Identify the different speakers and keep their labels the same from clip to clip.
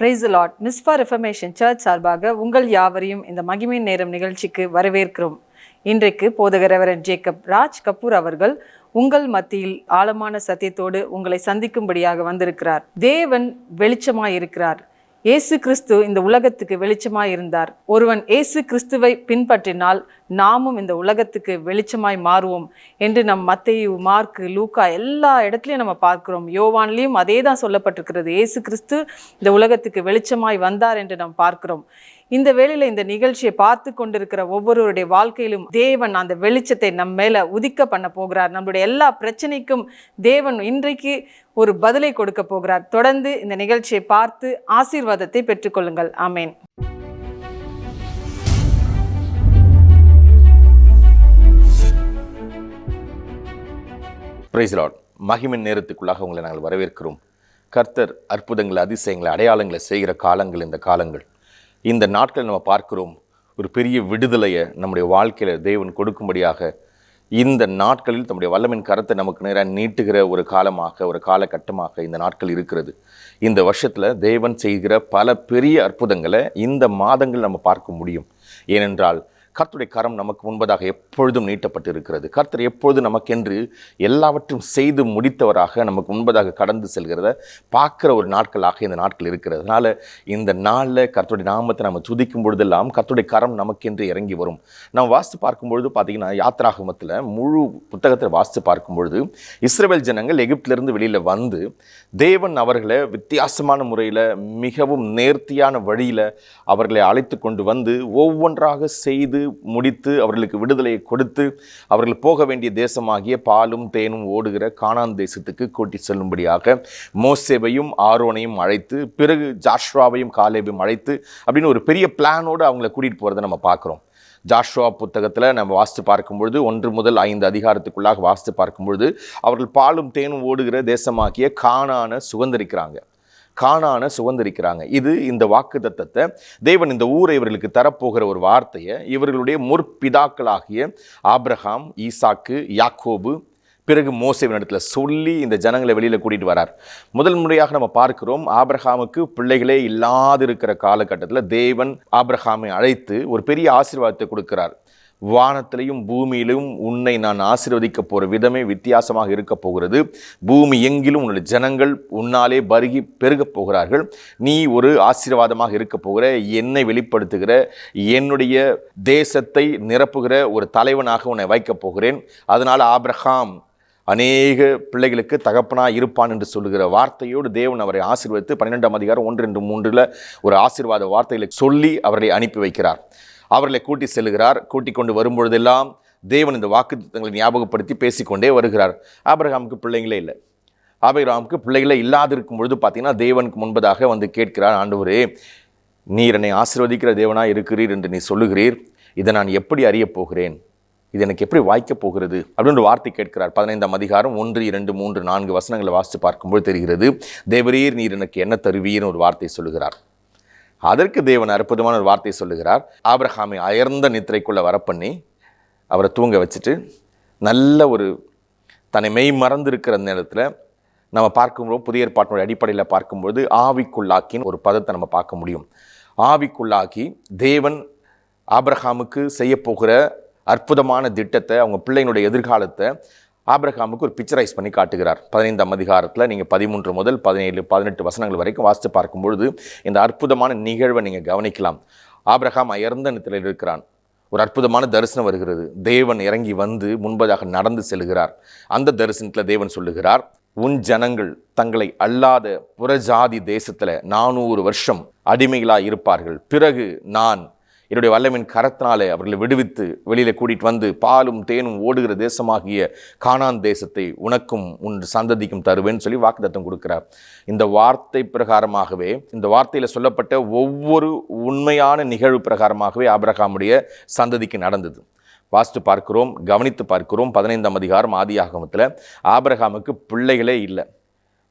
Speaker 1: Price the lord. Mizpah reformation church சார்பாக உங்கள் யாவரையும் இந்த மகிமையின் நேரம் நிகழ்ச்சிக்கு வரவேற்கிறோம். இன்றைக்கு போதகர் ரெவரண்ட் ஜேக்கப் ராஜ் கபூர் அவர்கள் உங்கள் மத்தியில் ஆழமான சத்தியத்தோடு உங்களை சந்திக்கும்படியாக வந்திருக்கிறார். தேவன் வெளிச்சமாய் இருக்கிறார். இயேசு கிறிஸ்து இந்த உலகத்துக்கு வெளிச்சமாய் இருந்தார். ஒருவன் இயேசு கிறிஸ்துவை பின்பற்றினால் நாமும் இந்த உலகத்துக்கு வெளிச்சமாய் மாறுவோம் என்று நம் மத்தேயு, மார்க்கு, லூக்கா எல்லா இடத்துலையும் நம்ம பார்க்கிறோம். யோவான்லையும் அதே தான் சொல்லப்பட்டிருக்கிறது. இயேசு கிறிஸ்து இந்த உலகத்துக்கு வெளிச்சமாய் வந்தார் என்று நாம் பார்க்கிறோம். இந்த வேளையில் இந்த நிகழ்ச்சியை பார்த்து கொண்டிருக்கிற ஒவ்வொருவருடைய வாழ்க்கையிலும் தேவன் அந்த வெளிச்சத்தை நம்ம மேல உதிக்க பண்ண போகிறார். நம்மளுடைய எல்லா பிரச்சனைக்கும் தேவன் இன்றைக்கு ஒரு பதிலை கொடுக்க போகிறார். தொடர்ந்து இந்த நிகழ்ச்சியை பார்த்து ஆசீர்வாதத்தை பெற்றுக்கொள்ளுங்கள். ஆமேன்.
Speaker 2: Praise the Lord. மகிமையின் நேரத்துக்குள்ளாக உங்களை நாங்கள் வரவேற்கிறோம். கர்த்தர் அற்புதங்களை, அதிசயங்களை, அடையாளங்களை செய்கிற காலங்கள் இந்த காலங்கள். இந்த நாட்கள் நம்ம பார்க்கிறோம். ஒரு பெரிய விடுதலையை நம்முடைய வாழ்க்கையில் தேவன் கொடுக்கும்படியாக இந்த நாட்களில் தம்முடைய வல்லமையின் கரத்தை நமக்கு நேராக நீட்டுகிற ஒரு காலமாக, ஒரு காலகட்டமாக இந்த நாட்கள் இருக்கிறது. இந்த வருஷத்தில் தேவன் செய்கிற பல பெரிய அற்புதங்களை இந்த மாதங்கள் நம்ம பார்க்க முடியும். ஏனென்றால் கர்த்தருடைய கரம் நமக்கு முன்பதாக எப்பொழுதும் நீட்டப்பட்டு இருக்கிறது. கர்த்தர் எப்பொழுது நமக்கென்று எல்லாவற்றும் செய்து முடித்தவராக நமக்கு முன்பதாக கடந்து செல்கிறத பார்க்குற ஒரு நாட்களாக இந்த நாட்கள் இருக்கிறது. அதனால் இந்த நாளில் கர்த்தருடைய நாமத்தை நம்ம துதிக்கும் பொழுதெல்லாம் கர்த்தருடைய கரம் நமக்கென்று இறங்கி வரும். நம்ம வாசித்து பார்க்கும்பொழுது பார்த்திங்கன்னா, யாத்திராகமத்தில் முழு புத்தகத்தில் வாசித்து பார்க்கும்பொழுது இஸ்ரவேல் ஜனங்கள் எகிப்திலிருந்து வெளியில் வந்து தேவன் அவர்களை வித்தியாசமான முறையில், மிகவும் நேர்த்தியான வழியில் அவர்களை அழைத்து கொண்டு வந்து ஒவ்வொன்றாக செய்து முடித்து அவர்களுக்கு விடுதலையை கொடுத்து அவர்கள் போக வேண்டிய தேசமாகிய பாலும் தேனும் ஓடுகிற கானான் தேசத்துக்கு கூட்டி செல்லும்படியாக மோசேவையும் ஆரோனையும் அழைத்து, பிறகு ஜாஷ்வாவையும் காலேபையும் அழைத்து அப்படின்னு ஒரு பெரிய பிளானோடு அவங்கள கூட்டிகிட்டு போகிறத நம்ம பார்க்குறோம். ஜாஷ்வா புத்தகத்தில் நம்ம வாசித்து பார்க்கும்பொழுது 1 முதல் 5 அதிகாரத்துக்குள்ளாக வாசித்து பார்க்கும்பொழுது அவர்கள் பாலும் தேனும் ஓடுகிற தேசமாகிய கானானை சுதந்திரிக்கிறாங்க. இது இந்த வாக்குத்தத்தத்தை தேவன் இந்த ஊரை இவர்களுக்கு தரப்போகிற ஒரு வார்த்தையை இவர்களுடைய முற்பிதாக்களாகிய ஆபிரகாம், ஈசாக்கு, யாக்கோபு, பிறகு மோசேவின் இடத்துல சொல்லி இந்த ஜனங்களை வெளியில் கூட்டிகிட்டு வரார். முதல் முறையாக நம்ம பார்க்கிறோம், ஆபிரகாமுக்கு பிள்ளைகளே இல்லாதிருக்கிற காலகட்டத்தில் தேவன் ஆபிரகாமை அழைத்து ஒரு பெரிய ஆசீர்வாதத்தை கொடுக்கிறார். வானத்திலையும் பூமியிலும் உன்னை நான் ஆசீர்வதிக்க போகிற விதமே வித்தியாசமாக இருக்க போகிறது. பூமி எங்கிலும் உன்னுடைய ஜனங்கள் உன்னாலே பருகி பெருகப் போகிறார்கள். நீ ஒரு ஆசீர்வாதமாக இருக்க போகிற, என்னை வெளிப்படுத்துகிற, என்னுடைய தேசத்தை நிரப்புகிற ஒரு தலைவனாக உன்னை வைக்கப் போகிறேன். அதனால் ஆபிரகாம் அநேக பிள்ளைகளுக்கு தகப்பனாக இருப்பான் என்று சொல்லுகிற வார்த்தையோடு தேவன் அவரை ஆசீர்வதித்து 12ஆம் அதிகாரம் 1-2-3 ஒரு ஆசீர்வாத வார்த்தைகளை சொல்லி அவரை அனுப்பி வைக்கிறார். அவர்களை கூட்டி செல்கிறார். கூட்டி கொண்டு வரும்பொழுதெல்லாம் தேவன் இந்த வாக்குத்தத்தங்களை ஞாபகப்படுத்தி பேசிக்கொண்டே வருகிறார். ஆபிரகாமுக்கு பிள்ளைங்களே இல்லை. ஆபிரகாமுக்கு பிள்ளைகளே இல்லாதிருக்கும் பொழுது பார்த்தீங்கன்னா தேவனுக்கு முன்பதாக வந்து கேட்கிறார், ஆண்டவரே, நீர் என்னை ஆசீர்வதிக்கிற தேவனாக இருக்கிறீர் என்று நீ சொல்லுகிறீர். இதை நான் எப்படி அறியப் போகிறேன்? இது எனக்கு எப்படி வாய்க்கப் போகிறது அப்படின்ற வார்த்தை கேட்கிறார். 15ஆம் அதிகாரம் 1, 2, 3, 4 வசனங்களை வாசித்து பார்க்கும்போது தெரிகிறது, தேவரீர் நீர் எனக்கு என்ன தருவீர்னு ஒரு வார்த்தை சொல்லுகிறார். அதற்கு தேவன் அற்புதமான ஒரு வார்த்தை சொல்லுகிறார். ஆபிரகாமை அயர்ந்த நித்திரைக்குள்ளே வரப்பண்ணி அவரை தூங்க வச்சுட்டு நல்ல ஒரு தன்னை மெய் மறந்திருக்கிற நேரத்தில் நம்ம பார்க்கும்போது புதிய ஏற்பாட்டினுடைய அடிப்படையில் பார்க்கும்போது ஆவிக்குள்ளாக்கின்னு ஒரு பதத்தை நம்ம பார்க்க முடியும். ஆவிக்குள்ளாக்கி தேவன் ஆபிரகாமுக்கு செய்யப்போகிற அற்புதமான திட்டத்தை, அவங்க பிள்ளைங்களுடைய எதிர்காலத்தை ஆபிரகாமுக்கு ஒரு பிக்சரைஸ் பண்ணி காட்டுகிறார். 15ஆம் அதிகாரத்தில் நீங்கள் 13 முதல் 17, 18 வசனங்கள் வரைக்கும் வாசித்து பார்க்கும்பொழுது இந்த அற்புதமான நிகழ்வை நீங்கள் கவனிக்கலாம். ஆபிரகாம் அயர்ந்த நிலையில் இருக்கிறான். ஒரு அற்புதமான தரிசனம் வருகிறது. தேவன் இறங்கி வந்து முன்பதாக நடந்து செல்கிறார். அந்த தரிசனத்தில் தேவன் சொல்லுகிறார், உன் ஜனங்கள் தங்களை அல்லாத புறஜாதி தேசத்தில் 400 வருஷம் அடிமைகளாக இருப்பார்கள். பிறகு நான் என்னுடைய வல்லமையின் கரத்தினாலே அவர்களை விடுவித்து வெளியில் கூட்டிகிட்டு வந்து பாலும் தேனும் ஓடுகிற தேசமாகிய கானான் தேசத்தை உனக்கும் உன் சந்ததிக்கும் தருவேன்னு சொல்லி வாக்குத்தத்தம் கொடுக்கிறார். இந்த வார்த்தை பிரகாரமாகவே, இந்த வார்த்தையில் சொல்லப்பட்ட ஒவ்வொரு உண்மையான நிகழ்வு பிரகாரமாகவே ஆபிரகாமுடைய சந்ததிக்கு நடந்தது. வாசித்து பார்க்கிறோம், கவனித்து பார்க்கிறோம். 15ஆம் அதிகாரம் ஆதியாகமத்தில் ஆபிரகாமுக்கு பிள்ளைகளே இல்லை,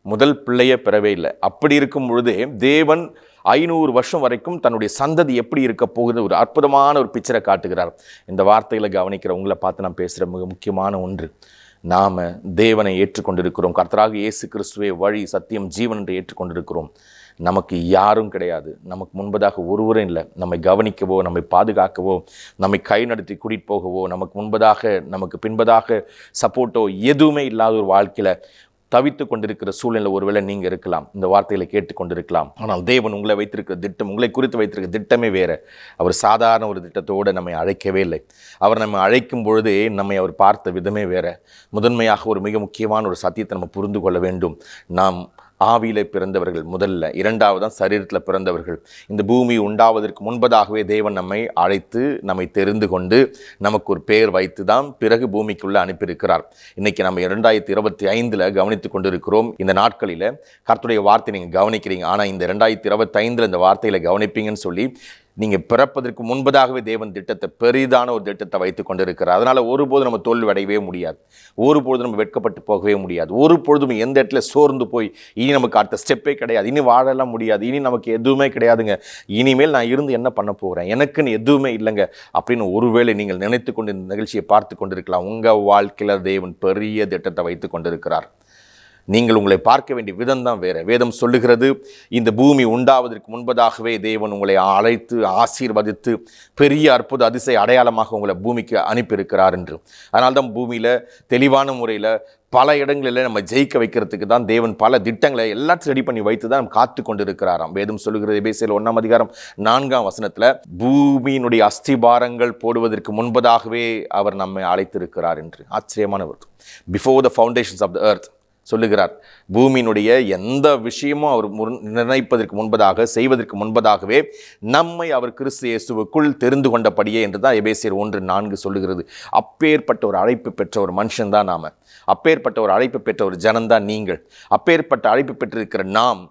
Speaker 2: முதல் பிள்ளையே பெறவே இல்லை. அப்படி இருக்கும் பொழுதே தேவன் 500 வருஷம் வரைக்கும் தன்னுடைய சந்ததி எப்படி இருக்க போகுது ஒரு அற்புதமான ஒரு பிக்சரை காட்டுகிறார். இந்த வார்த்தைகளை கவனிக்கிற உங்களை பார்த்து நான் பேசுகிற மிக முக்கியமான ஒன்று, நாம் தேவனை ஏற்றுக்கொண்டிருக்கிறோம். கர்த்தராக இயேசு கிறிஸ்துவே வழி, சத்தியம், ஜீவன் என்று ஏற்றுக்கொண்டிருக்கிறோம். நமக்கு யாரும் கிடையாது, நமக்கு முன்பதாக ஒருவரும் இல்லை. நம்மை கவனிக்கவோ, நம்மை பாதுகாக்கவோ, நம்மை கை நடத்தி கூட்டிகிட்டு போகவோ, நமக்கு முன்பதாக நமக்கு பின்பதாக சப்போர்ட்டோ எதுவுமே இல்லாத ஒரு வாழ்க்கையில் தவித்து கொண்டிருக்கிற சூழ்நிலை ஒருவேளை நீங்கள் இருக்கலாம், இந்த வார்த்தைகளை கேட்டுக்கொண்டிருக்கலாம். ஆனால் தேவன் உங்களை வைத்திருக்கிற திட்டம், உங்களை குறித்து வைத்திருக்கிற திட்டமே வேறு. அவர் சாதாரண ஒரு திட்டத்தோடு நம்மை அழைக்கவே இல்லை. அவர் நம்மை அழைக்கும் பொழுதே நம்மை அவர் பார்த்த விதமே வேறு. முதன்மையாக ஒரு மிக முக்கியமான ஒரு சத்தியத்தை நம்ம புரிந்து கொள்ள வேண்டும். நாம் ஆவியிலே பிறந்தவர்கள் முதல்ல, இரண்டாவதான் சரீரத்தில் பிறந்தவர்கள். இந்த பூமி உண்டாவதற்கு முன்பதாகவே தேவன் நம்மை அழைத்து, நம்மை தெரிந்து கொண்டு, நமக்கு ஒரு பெயர் வைத்து தான் பிறகு பூமிக்குள்ளே அனுப்பியிருக்கிறார். இன்றைக்கி நம்ம 2025 கவனித்து கொண்டிருக்கிறோம். இந்த நாட்களில் கர்த்தருடைய வார்த்தை நீங்கள் கவனிக்கிறீங்க. ஆனால் இந்த 2025 இந்த வார்த்தையில் கவனிப்பீங்கன்னு சொல்லி நீங்கள் பிறப்பதற்கு முன்பதாகவே தேவன் திட்டத்தை, பெரிதான ஒரு திட்டத்தை வைத்து கொண்டிருக்கிறார். அதனால் ஒருபோதும் நம்ம தோல்வி அடையவே முடியாது, ஒருபொழுதும் நம்ம வெட்கப்பட்டு போகவே முடியாது, ஒரு பொழுதும் எந்த இடத்துல சோர்ந்து போய் இனி நமக்கு அடுத்த ஸ்டெப்பே கிடையாது, இனி வாழலாம் முடியாது, இனி நமக்கு எதுவுமே கிடையாதுங்க, இனிமேல் நான் இருந்து என்ன பண்ண போகிறேன், எனக்குன்னு எதுவுமே இல்லைங்க அப்படின்னு ஒருவேளை நீங்கள் நினைத்து கொண்டு இந்த நிகழ்ச்சியை பார்த்து கொண்டிருக்கலாம். உங்கள் வாழ்க்கையில் தேவன் பெரிய திட்டத்தை வைத்து கொண்டிருக்கிறார். நீங்கள் உங்களை பார்க்க வேண்டிய விதம் தான் வேறு. வேதம் சொல்லுகிறது, இந்த பூமி உண்டாவதற்கு முன்பதாகவே தேவன் உங்களை அழைத்து ஆசீர்வதித்து பெரிய அற்புத அதிசய அடையாளமாக உங்களை பூமிக்கு அனுப்பியிருக்கிறார் என்று. அதனால்தான் பூமியில் தெளிவான முறையில் பல இடங்களில் நம்ம ஜெயிக்க வைக்கிறதுக்கு தான் தேவன் பல திட்டங்களை எல்லாத்தையும் ரெடி பண்ணி வைத்து தான் நம்ம காத்து கொண்டு இருக்கிறாராம். வேதம் சொல்லுகிறது, எபேசியர் 1:4 பூமியினுடைய அஸ்திபாரங்கள் போடுவதற்கு முன்பதாகவே அவர் நம்மை அழைத்திருக்கிறார் என்று. ஆச்சரியமானவர். Before the foundations of the earth சொல்லுகிறார். பூமியினுடைய எந்த விஷயமும் அவர் நிர்ணயிப்பதற்கு முன்பதாக, செய்வதற்கு முன்பதாகவே நம்மை அவர் கிறிஸ்து இயேசுவுக்குள் தெரிந்து கொண்டபடியே என்று தான் எபேசியர் 1:4 சொல்லுகிறது. அப்பேற்பட்ட ஒரு அழைப்பு பெற்ற ஒரு மனுஷன் தான் நாம், அப்பேற்பட்ட ஒரு அழைப்பு பெற்ற ஒரு ஜனந்தான் நீங்கள். அப்பேற்பட்ட அழைப்பு பெற்றிருக்கிற நாம்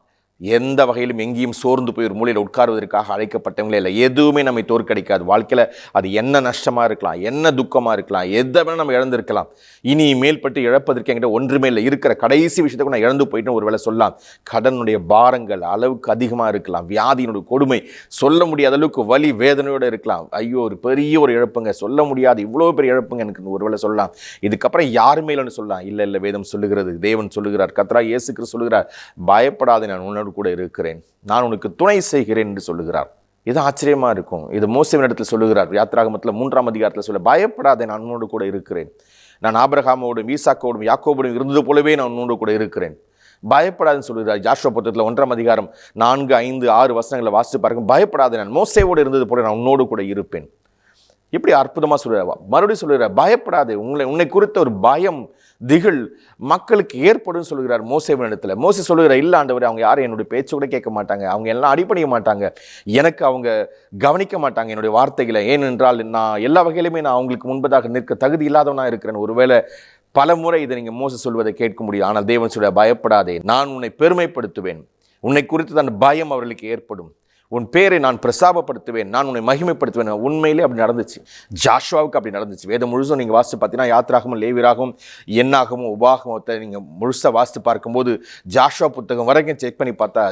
Speaker 2: எந்த வகையிலும் எங்கேயும் சோர்ந்து போய் ஒரு மூலையில் உட்காருவதற்காக அழைக்கப்பட்டவங்களே இல்லை. எதுவுமே நம்மை தோற்கடிக்காது. வாழ்க்கையில் அது என்ன நஷ்டமாக இருக்கலாம், என்ன துக்கமாக இருக்கலாம், எதை வேணால் நம்ம இழந்திருக்கலாம். இனி மேல்பட்டு இழப்பதற்கு என்கிட்ட ஒன்றுமே இல்லை, இருக்கிற கடைசி விஷயத்துக்கு நான் இழந்து போயிட்டு ஒரு வேளை சொல்லலாம். கடனுடைய பாரங்கள் அளவுக்கு அதிகமாக இருக்கலாம், வியாதியினுடைய கொடுமை சொல்ல முடியாத அளவுக்கு வலி வேதனையோடு இருக்கலாம். ஐயோ, ஒரு பெரிய ஒரு இழப்புங்க, சொல்ல முடியாது, இவ்வளோ பெரிய இழப்புங்க எனக்கு ஒரு வேளை சொல்லலாம். இதுக்கப்புறம் யாருமே இல்லைன்னு சொல்லலாம். இல்லை இல்லை, வேதம் சொல்லுகிறது, தேவன் சொல்லுகிறார், கர்த்தராகிய இயேசு கிறிஸ்து சொல்லுகிறார், பயப்படாதே, நான் உன்னோடு கூட இருக்கிறேன், நான் உனக்கு துணை செய்கிறேன் என்று சொல்லுகிறார். இது ஆச்சரியமா இருக்கும். இது மோசேவின் இடத்தில் சொல்லுகிறார். யாத்திராகமத்தில் 3 சொல்ல, பயப்படாதே, நான் உன்னோடு கூட இருக்கிறேன், நான் ஆபிரகாமோடும் ஈசாக்கோடும் யாக்கோபோடும் இருந்தது போலவே நான் உன்னோடு கூட இருக்கிறேன், பயப்படாதுன்னு சொல்லுகிறார். ஜாஷுவா புத்தகத்தில் 1 4, 5, 6 வாசித்து பாருங்க. பயப்படாதே, நான் மோசேவோடு இருந்தது போல நான் உன்னோடு கூட இருப்பேன். இப்படி அற்புதமாக சொல்லுறார். மறுபடியும் சொல்லுகிறார், பயப்படாதே, உன்னை குறித்த ஒரு பயம், திகில் மக்களுக்கு ஏற்படும் சொல்லுகிறார் மோசேவின் இடத்துல. மோசே சொல்லுகிறார், இல்லை ஆண்டவரே, அவங்க யாரும் என்னுடைய பேச்சு கூட கேட்க மாட்டாங்க, அவங்க எல்லாம் அடிபணிய மாட்டாங்க, எனக்கு அவங்க கவனிக்க மாட்டாங்க என்னுடைய வார்த்தைகளை. ஏனென்றால் நான் எல்லா வகையிலுமே நான் அவங்களுக்கு முன்பதாக நிற்க தகுதி இல்லாதவனாக இருக்கிறேன். ஒருவேளை பல முறை இதை நீங்கள் மோசே சொல்வதை கேட்க முடியும். ஆனால் தேவன் சொல்ல, பயப்படாதே, நான் உன்னை பெருமைப்படுத்துவேன், உன்னை குறித்து தான் பயம் அவர்களுக்கு ஏற்படும், உன் பேரை நான் பிரசாபப்படுத்துவேன், நான் உன்னை மகிமைப்படுத்துவேன். உண்மையிலே அப்படி நடந்துச்சு. ஜாஷுவாவுக்கு அப்படி நடந்துச்சு. வேதம் முழுசும் நீங்கள் வாசித்து பார்த்தீங்கன்னா, யாத்திராகமும் லேவியராகவும் என்னாகவும் உபாகமத்தை நீங்கள் முழுசாக வாசித்து பார்க்கும்போது, ஜாஷுவா புத்தகம் வரைக்கும் செக் பண்ணி பார்த்தா,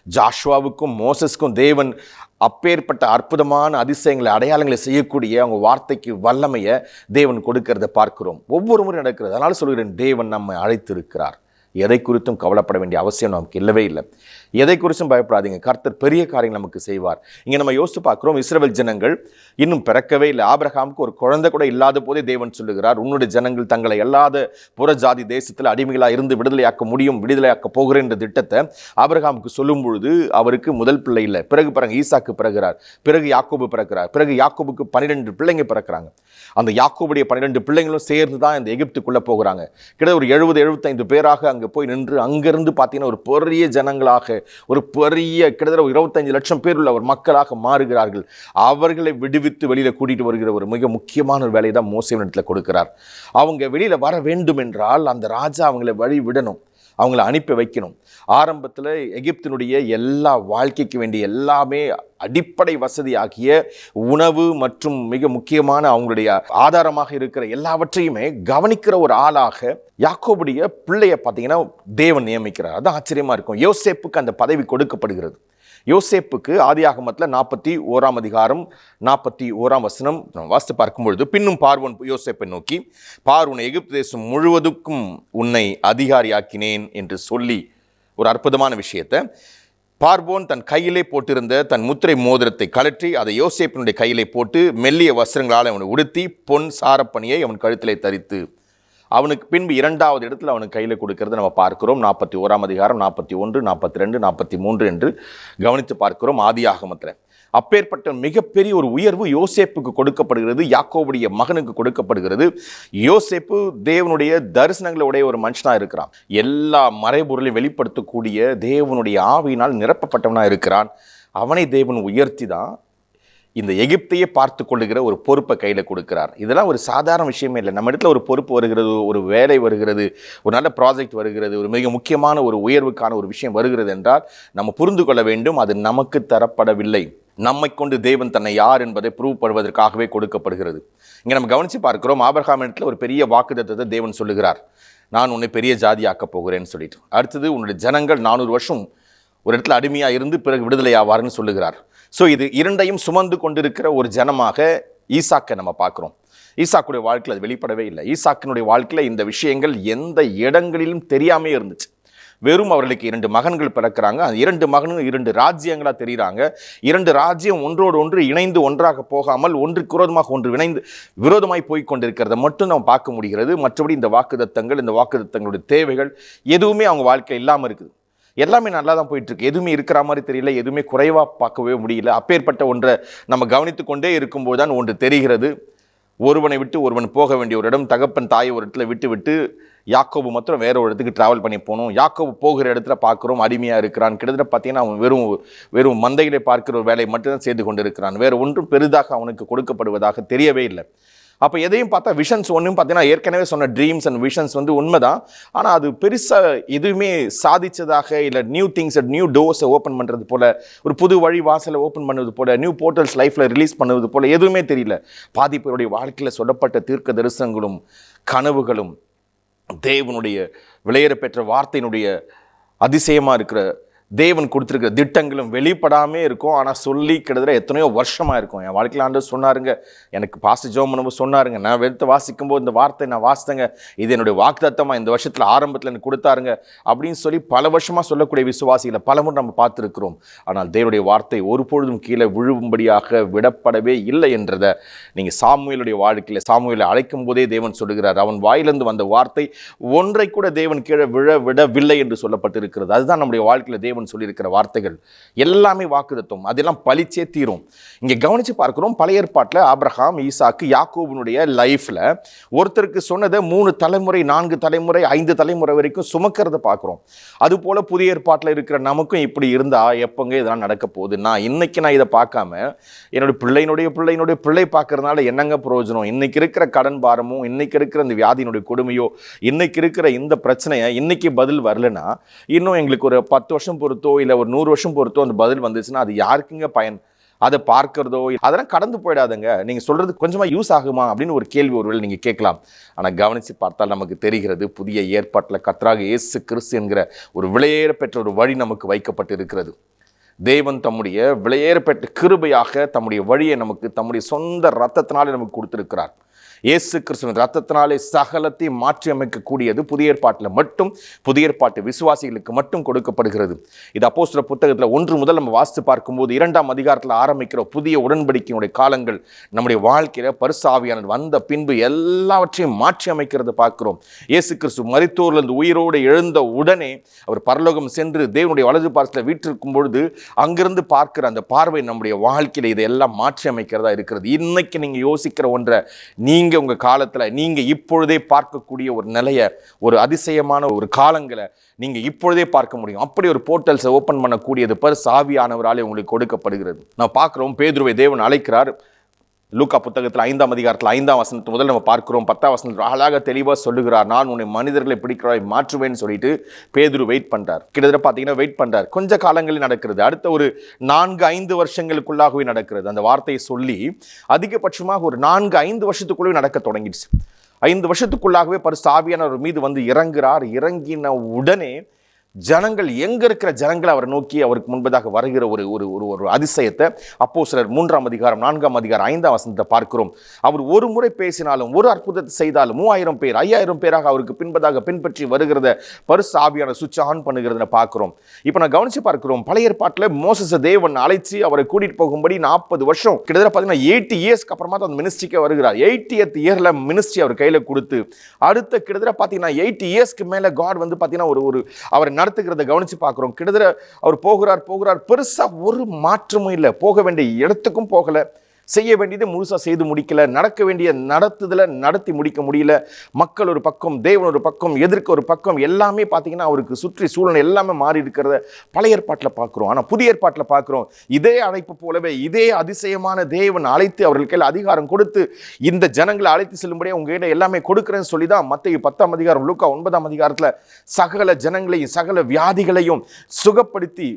Speaker 2: ஜாஷுவாவுக்கும் மோசஸ்க்கும் தேவன் அப்பேற்பட்ட அற்புதமான அதிசயங்களை, அடையாளங்களை செய்யக்கூடிய அவங்க வார்த்தைக்கு வல்லமையை தேவன் கொடுக்கிறத பார்க்கிறோம். ஒவ்வொரு முறை நடக்கிறது. அதனால் சொல்கிறேன், தேவன் நம்மை அழைத்திருக்கிறார். எதை குறித்தும் கவலைப்பட வேண்டிய அவசியம் நமக்கு இல்லவே இல்லை. எதை குறித்தும் பயப்படாதீங்க. கர்த்தர் பெரிய காரியங்கள் நமக்கு செய்வார். இங்கே நம்ம யோசித்து பார்க்குறோம், இஸ்ரவேல் ஜனங்கள் இன்னும் பிறக்கவே இல்லை. ஆபிரகாமுக்கு ஒரு குழந்தை கூட இல்லாத போதே தேவன் சொல்லுகிறார், உன்னுடைய ஜனங்கள் தங்களை எல்லாத புறஜாதி தேசத்தில் அடிமைகளாக இருந்து விடுதலையாக்க முடியும், விடுதலையாக்க போகிறேன் என்ற திட்டத்தை ஆபிரகாமுக்கு சொல்லும் பொழுது அவருக்கு முதல் பிள்ளை இல்லை. பிறகு பாருங்க, ஈசாக்கு பிறகுறார், பிறகு யாக்கோபு பிறக்கிறார், பிறகு யாக்கோபுக்கு 12 பிள்ளைங்க பிறக்கிறாங்க. அந்த யாக்கோபுடைய 12 பிள்ளைங்களும் சேர்ந்து தான் இந்த எகிப்துக்குள்ளே போகிறாங்க. கிட்ட ஒரு 70-75 பேராக அங்கே போய் நின்று அங்கிருந்து பார்த்தீங்கன்னா ஒரு பெரிய ஜனங்களாக, ஒரு பெரிய கிட்டத்தட்ட 25 லட்சம் பேர் உள்ள ஒரு மக்களாக மாறுகிறார்கள். அவர்களை விடுவித்து வெளியில் கூட்டிகிட்டு வருகிற ஒரு மிக முக்கியமான ஒரு வேலையை தான் மோசேவின் இடத்துல கொடுக்கிறார். அவங்க வெளியில் வர வேண்டும் என்றால் அந்த ராஜா அவங்களை வழி விடணும், அவங்கள அனுப்பி வைக்கணும். ஆரம்பத்தில் எகிப்தினுடைய எல்லா வாழ்க்கைக்கு வேண்டிய எல்லாமே அடிப்படை வசதியாகிய உணவு மற்றும் மிக முக்கியமான அவங்களுடைய ஆதாரமாக இருக்கிற எல்லாவற்றையுமே கவனிக்கிற ஒரு ஆளாக யாக்கோபுடைய பிள்ளையை பார்த்தீங்கன்னா தேவன் நியமிக்கிறார். அது ஆச்சரியமாக இருக்கும். யோசேப்புக்கு அந்த பதவி கொடுக்கப்படுகிறது. யோசேப்புக்கு ஆதியாகமத்தில் 41 அதிகாரம் 41 வசனம் வாசித்து பார்க்கும்பொழுது, பின்னும் பார்வோன் யோசேப்பை நோக்கி, பார், உன்னை எகிப்து தேசம் முழுவதுக்கும் உன்னை அதிகாரியாக்கினேன் என்று சொல்லி ஒரு அற்புதமான விஷயத்தை, பார்வோன் தன் கையிலே போட்டிருந்த தன் முத்திரை மோதிரத்தை கழற்றி அதை யோசேப்பினுடைய கையிலே போட்டு மெல்லிய வஸ்திரங்களால் அவனை உடுத்தி பொன் சாரப்பணியை அவன் கழுத்திலே தரித்து அவனுக்கு பின்பு 2வது இடத்துல அவனுக்கு கையில் கொடுக்கறத நம்ம பார்க்கிறோம். 41 அதிகாரம் 41, 42, 43 என்று கவனித்து பார்க்கிறோம் ஆதியாகமத்தில். அப்பேற்பட்ட மிகப்பெரிய ஒரு உயர்வு யோசேப்புக்கு கொடுக்கப்படுகிறது, யாக்கோபுடைய மகனுக்கு கொடுக்கப்படுகிறது. யோசேப்பு தேவனுடைய தரிசனங்களுடைய ஒரு மனுஷனாக இருக்கிறான். எல்லா மறைபொருளையும் வெளிப்படுத்தக்கூடிய தேவனுடைய ஆவியினால் நிரப்பப்பட்டவனாக இருக்கிறான். அவனை தேவன் உயர்த்தி தான் இந்த எகிப்தையே பார்த்து கொள்ளுகிற ஒரு பொறுப்பை கையில் கொடுக்கிறார். இதெல்லாம் ஒரு சாதாரண விஷயமே இல்லை. நம்ம இடத்துல ஒரு பொறுப்பு வருகிறது, ஒரு வேலை வருகிறது, ஒரு நல்ல ப்ராஜெக்ட் வருகிறது, ஒரு மிக முக்கியமான ஒரு உயர்வுக்கான ஒரு விஷயம் வருகிறது என்றால் நம்ம புரிந்து கொள்ள வேண்டும், அது நமக்கு தரப்படவில்லை. நம்மை கொண்டு தேவன் தன்னை யார் என்பதை ப்ரூவ் பண்ணுவதற்காகவே கொடுக்கப்படுகிறது. இங்கே நம்ம கவனித்து பார்க்கிறோம், ஆபிரகாம் இடத்துல ஒரு பெரிய வாக்குத்தத்தத்தை தேவன் சொல்லுகிறார். நான் உன்னை பெரிய ஜாதி ஆக்கப் போகிறேன்னு சொல்லிட்டு. அடுத்தது உன்னுடைய ஜனங்கள் 400 வருஷம் ஒரு இடத்துல அடிமையாக இருந்து பிறகு விடுதலை ஆவார்னு சொல்லுகிறார். ஸோ இது இரண்டையும் சுமந்து கொண்டிருக்கிற ஒரு ஜனமாக ஈசாக்கை நம்ம பார்க்குறோம். ஈசாக்குடைய வாழ்க்கையில் அது வெளிப்படவே இல்லை. ஈசாக்கினுடைய வாழ்க்கையில் இந்த விஷயங்கள் எந்த இடங்களிலும் தெரியாமே இருந்துச்சு. வெறும் அவர்களுக்கு 2 மகன்கள் பிறக்கிறாங்க. அந்த 2 மகனும் 2 ராஜ்யங்களாக தெரிகிறாங்க. 2 ராஜ்யம் ஒன்றோடு ஒன்று இணைந்து ஒன்றாக போகாமல் ஒன்றுக்கு விரோதமாக ஒன்று இணைந்து விரோதமாய் போய் கொண்டிருக்கிறத மட்டும் நம்ம பார்க்க முடிகிறது. மற்றபடி இந்த வாக்குத்தத்தங்களுடைய தேவைகள் எதுவுமே அவங்க வாழ்க்கை இல்லாமல் இருக்குது. எல்லாமே நல்லா தான் போயிட்டுருக்கு. எதுவுமே இருக்கிற மாதிரி தெரியல, எதுவுமே குறைவாக பார்க்கவே முடியல. அப்பேற்பட்ட ஒன்றை நம்ம கவனித்து கொண்டே இருக்கும்போது தான் ஒன்று தெரிகிறது. ஒருவனை விட்டு ஒருவன் போக வேண்டிய ஒரு இடம், தகப்பன் தாயை ஒரு இடத்துல விட்டு யாக்கோபு மாத்திரம் வேற ஒரு இடத்துக்கு ட்ராவல் பண்ணி போகணும். யாக்கோபு போகிற இடத்துல பார்க்குறோம் அடிமையாக இருக்கிறான். கிட்டத்தட்ட பார்த்தீங்கன்னா அவன் வெறும் மந்தைகளை பார்க்கிற ஒரு வேலையை மட்டும்தான் செய்து கொண்டு இருக்கிறான். வேறு ஒன்றும் பெரிதாக அவனுக்கு கொடுக்கப்படுவதாக தெரியவே இல்லை. அப்போ எதையும் பார்த்தா விஷன்ஸ் ஒன்றும் பார்த்தீங்கன்னா ஏற்கனவே சொன்ன ட்ரீம்ஸ் அண்ட் விஷன்ஸ் உண்மைதான். ஆனால் அது பெருசாக எதுவுமே சாதித்ததாக இல்லை, நியூ திங்ஸ் நியூ டோர்ஸை ஓப்பன் பண்ணுறது போல், ஒரு புது வழி வாசலை ஓப்பன் பண்ணுவது போல், நியூ போர்ட்டல்ஸ் லைஃப்பில் ரிலீஸ் பண்ணுவது போல் எதுவுமே தெரியல. பாதி பேருடைய வாழ்க்கையில் சொல்லப்பட்ட தீர்க்க தரிசனங்களும் கனவுகளும் தேவனுடைய விளையேற பெற்ற வார்த்தையினுடைய அதிசயமாக இருக்கிற தேவன் கொடுத்துருக்கிற திட்டங்களும் வெளிப்படாமே இருக்கும். ஆனால் சொல்லி கிட்டத்தட்ட எத்தனையோ வருஷமாக இருக்கும். என் வாழ்க்கையில் ஆண்டவர் சொன்னாருங்க, எனக்கு பாஸ்டர் ஜோம் பண்ணும்போது சொன்னாருங்க, நான் வெறுத்து வாசிக்கும்போது இந்த வார்த்தை நான் வாசித்தேங்க, இது என்னுடைய வாக்குத்தத்தமாக இந்த வருஷத்தில் ஆரம்பத்தில் எனக்கு கொடுத்தாருங்க அப்படின்னு சொல்லி பல வருஷமாக சொல்லக்கூடிய விசுவாசிகளை பலமுறை நம்ம பார்த்துருக்கிறோம். ஆனால் தேவனுடைய வார்த்தை ஒருபொழுதும் கீழே விழும்படியாக விடப்படவே இல்லை என்றதை நீங்கள் சாமுவேலுடைய வாழ்க்கையில் சாமுவேலை அழைக்கும் போதே தேவன் சொல்லுகிறார். அவன் வாயிலிருந்து வந்த வார்த்தை ஒன்றை கூட தேவன் கீழே விடவில்லை என்று சொல்லப்பட்டிருக்கிறது. அதுதான் நம்முடைய வாழ்க்கையில் தேவன் சொல்லியிருக்கிற வார்த்தைகள் எல்லாமே வாக்குத்தத்தம், அதெல்லாம் பலிச்சே தீரும். இங்கே கவனித்து பார்க்கிறோம், பழைய ஏற்பாட்டில் ஆபிரகாம், ஈசாக்கு, யாக்கோபுனுடைய லைஃப்பில் ஒருத்தருக்கு சொன்னதை 3 தலைமுறை 4 தலைமுறை 5 தலைமுறை வரைக்கும் சுமக்கிறத பார்க்குறோம். அதுபோல் புதிய ஏற்பாட்டில் இருக்கிற நமக்கும் இப்படி இருந்தால் எப்போங்க இதெல்லாம் நடக்க போகுது? இன்னைக்கு நான் இதை பார்க்காம என்னுடைய பிள்ளையினுடைய பிள்ளை பார்க்கறதுனால என்னங்க பிரயோஜனம்? இன்னைக்கு இருக்கிற கடன் பாரமும், இன்னைக்கு இருக்கிற இந்த வியாதியினுடைய கொடுமையோ, இன்னைக்கு இருக்கிற இந்த பிரச்சனையை இன்னைக்கு பதில் வரலன்னா இன்னும் எங்களுக்கு ஒரு 10 வருஷம் பொறுத்தோ இல்லை ஒரு 100 வருஷம் பொறுத்தோ அந்த பதில் வந்துச்சுன்னா அது யாருக்குங்க பயன்? அதை பார்க்கிறதோ அதெல்லாம் கடந்து போயிடாதுங்க. நீங்கள் சொல்கிறது கொஞ்சமாக யூஸ் ஆகுமா அப்படின்னு ஒரு கேள்வி ஒருவேளை நீங்கள் கேட்கலாம். ஆனால் கவனித்து பார்த்தால் நமக்கு தெரிகிறது, புதிய ஏற்பாட்டில் கர்த்தராக இயேசு கிறிஸ்து என்கிற ஒரு விலையேற பெற்ற ஒரு வழி நமக்கு வைக்கப்பட்டு இருக்கிறது. தேவன் தம்முடைய விலையேற பெற்ற கிருபையாக தம்முடைய வழியை நமக்கு தம்முடைய சொந்த இரத்தத்தினாலே நமக்கு கொடுத்திருக்கிறார். இயேசு கிறிஸ்துவின் இரத்தத்தினாலே சகலத்தை மாற்றி அமைக்கக்கூடியது புதிய ஏற்பாட்டில் மட்டும், புதிய ஏற்பாட்டு விசுவாசிகளுக்கு மட்டும் கொடுக்கப்படுகிறது. இது அப்போஸ்தலர் புத்தகத்தில் 1 முதல் நம்ம வாசித்து பார்க்கும்போது 2ஆம் அதிகாரத்தில் ஆரம்பிக்கிற புதிய உடன்படிக்கையினுடைய காலங்கள் நம்முடைய வாழ்க்கையில் பரிசுத்த ஆவியானவர் வந்த பின்பு எல்லாவற்றையும் மாற்றி அமைக்கிறத பார்க்கிறோம். இயேசு கிறிஸ்து மரித்தோரிலிருந்து உயிரோடு எழுந்த உடனே அவர் பரலோகம் சென்று தேவனுடைய வலது பார்சத்தில் வீற்றிருக்கும் பொழுது அங்கிருந்து பார்க்கிற அந்த பார்வை நம்முடைய வாழ்க்கையில் இதையெல்லாம் மாற்றி அமைக்கிறதா இருக்கிறது. இன்னைக்கு நீங்கள் யோசிக்கிற ஒன்றை நீங்கள் உங்கள் காலத்தில் நீங்கள் இப்பொழுதே பார்க்கக்கூடிய ஒரு நிலையை, ஒரு அதிசயமான ஒரு காலங்களை நீங்கள் இப்பொழுதே பார்க்க முடியும். அப்படி ஒரு போர்ட்டல்ஸை ஓப்பன் பண்ணக்கூடியது பரிசுத்த ஆவியானவராலே உங்களுக்கு கொடுக்கப்படுகிறது. நான் பார்க்குறோம், பேதுருவை தேவன் அழைக்கிறார். லூக்கா புத்தகத்தில் 5ஆம் அதிகாரத்தில் 5ஆம் வசனத்து முதல் நம்ம பார்க்கிறோம். 10ஆம் வசனத்தில் அழகாக தெளிவாக சொல்லுகிறார், நான் உன்னை மனிதர்களை பிடிக்கிறாய் மாற்றுவேன்னு சொல்லிட்டு பேதுரு வெயிட் பண்ணுறார். கிட்டத்தட்ட பார்த்தீங்கன்னா வெயிட் பண்ணுறார். கொஞ்ச காலங்களில் நடக்கிறது. அடுத்த ஒரு 4-5 வருஷங்களுக்குள்ளாகவே நடக்கிறது. அந்த வார்த்தையை சொல்லி அதிகபட்சமாக ஒரு 4-5 வருஷத்துக்குள்ளே நடக்க தொடங்கிடுச்சு. 5 வருஷத்துக்குள்ளாகவே பரிசுத்த ஆவியானவர் மீது வந்து இறங்குறார். இறங்கின உடனே ஜனங்கள் எங்க இருக்கிற ஜனங்கள் அவரை நோக்கி அவருக்கு முன்பதாக வருகிற ஒரு ஒரு ஒரு ஒரு அதிசயத்தை அப்போஸ்தலர் 3ஆம் அதிகாரம் 4ஆம் அதிகாரம் 5ஆம் வசனத்தை பார்க்கிறோம். அவர் ஒரு முறை பேசினாலும் ஒரு அற்புதத்தை செய்தாலும் 3000 பேர் 5000 பேராக அவருக்கு பின்பதாக பின்பற்றி வருகிறத பரிசுத்த ஆவியானவர் சுவிட்ச் ஆன் பண்ணுகிறத பார்க்கிறோம். இப்போ நான் கவனிச்சு பார்க்கிறோம், பழைய ஏற்பாட்டில் மோசேச தேவன் அழைச்சி அவரை கூட்டிட்டு போகும்படி 40 வருஷம் கிட்டத்தட்ட பார்த்தீங்கன்னா 80 இயர்ஸ்க்கு அப்புறமா தான் அந்த மினிஸ்ட்ரிக்கு வருகிறார். 80th இயர்ல மினிஸ்ட்ரி அவர் கையில கொடுத்து அடுத்த கிட்டத்தட்ட பார்த்தீங்கன்னா 80 இயர்ஸ்க்கு மேல காட் வந்து பார்த்தீங்கன்னா ஒரு அவர் நடத்துகிறத கவனிச்சு பார்க்கிறோம். கிட்டத்தட்ட அவர் போகிறார் பெருசா ஒரு மாற்றமும் இல்லை. போக வேண்டிய இடத்துக்கும் போகல, செய்ய வேண்டியது முழுசா செய்து முடிக்கல, நடக்க வேண்டிய நடத்தி முடிக்க முடியல. மக்கள் ஒரு பக்கம், தேவன் ஒரு பக்கம், எதிர்க்க ஒரு பக்கம், எல்லாமே பார்த்தீங்கன்னா அவருக்கு சுற்றி சூழ்நிலை எல்லாமே மாறி இருக்கிறத பழைய ஏற்பாட்டில் பார்க்கிறோம். ஆனால் புதிய ஏற்பாட்டில் பார்க்கிறோம், இதே அழைப்பு போலவே இதே அதிசயமான தேவன் அழைத்து அவர்கள் கையில் அதிகாரம் கொடுத்து இந்த ஜனங்களை அழைத்து செல்லும்படியே உங்ககிட்ட எல்லாமே கொடுக்குறேன்னு சொல்லி தான் மத்தேயு 10ஆம் அதிகாரம் லூக்கா 9ஆம் அதிகாரத்தில் சகல ஜனங்களையும் சகல வியாதிகளையும் சுகப்படுத்தி